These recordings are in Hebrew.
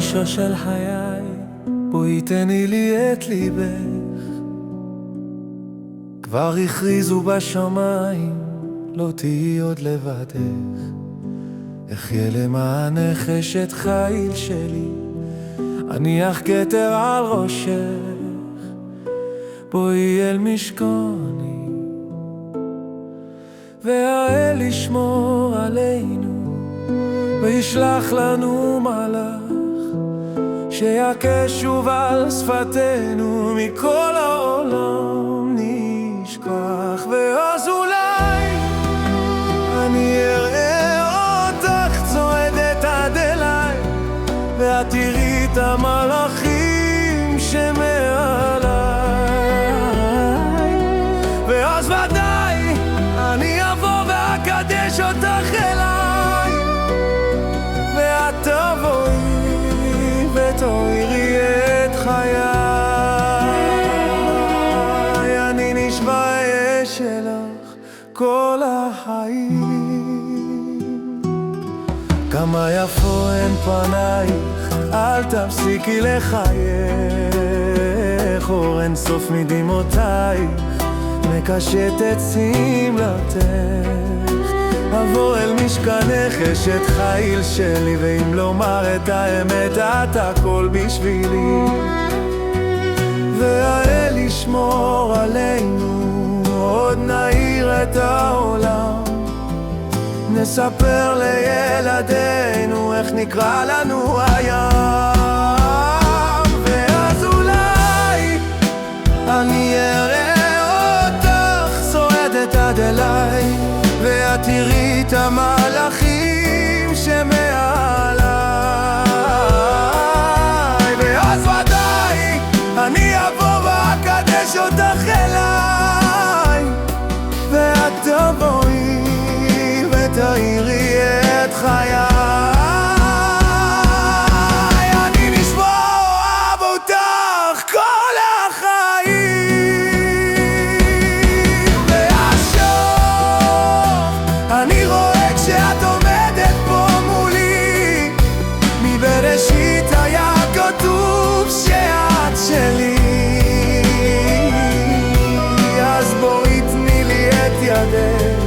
ראשו של חיי, בואי תני לי את ליבך. כבר הכריזו בשמיים, לא תהי עוד לבדך. אחיה למענך אשת חיל שלי, אניח כתר על ראשך. בואי אל משכוני, והאל ישמור עלינו, וישלח לנו מלאך, שיכה שוב על שפתנו, מכל העולם נשכח. ואז אולי אני אראה אותך צועדת עד אליי, ואת תראי את המלאכים שמעליי, ואז ודאי אני אבוא ואקדש אותך אליי, ואת תבואי ותאירי את חיי. אני נשבע אהיה שלך כל החיים. כמה יפו הן פנייך, אל תפסיקי לחייך, אור אין סוף מדמעותייך מקשט את שמלתך. אבוא אל משכנך אשת חיל שלי, ואם לומר את האמת את הכל בשבילי. והאל ישמור עלינו, עוד נאיר את העולם, נספר לילדינו איך נקרא לנו הים. ואז אולי אני אראה אותך צועדת עד אליי, ואת תראי את המלאכים שמעליי, ואז ודאי אני אבוא ואקדש אותך אליי, ואת תבואי ותאירי את חיי. אני נשבע אוהב אותך כל החיים, והשוב אני רואה כשאת עומדת פה מולי, מבראשית היה כתוב שאת שלי. אז בואי תני לי את ידך,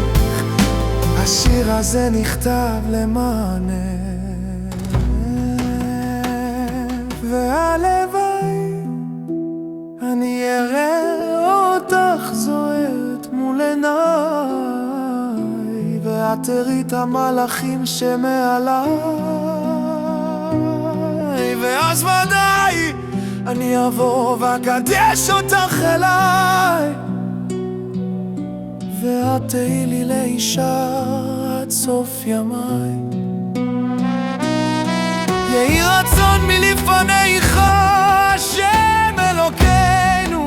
השיר הזה נכתב למענך, והלוואי אני אראה אותך זוהרת מול עיניי, ואת תראי את המלאכים שמעליי, ואז ודאי אני אבוא ואקדש אותך אליי, ואת תהי לי לאישה עד סוף ימיי. יהי רצון מלפניך השם אלוקינו,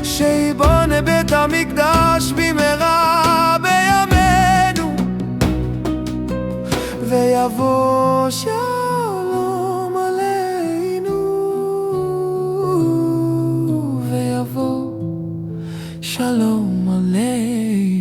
שיבונה בית המקדש במהרה בימינו, ויבוא שלום עלינו, ויבוא שלום עלינו.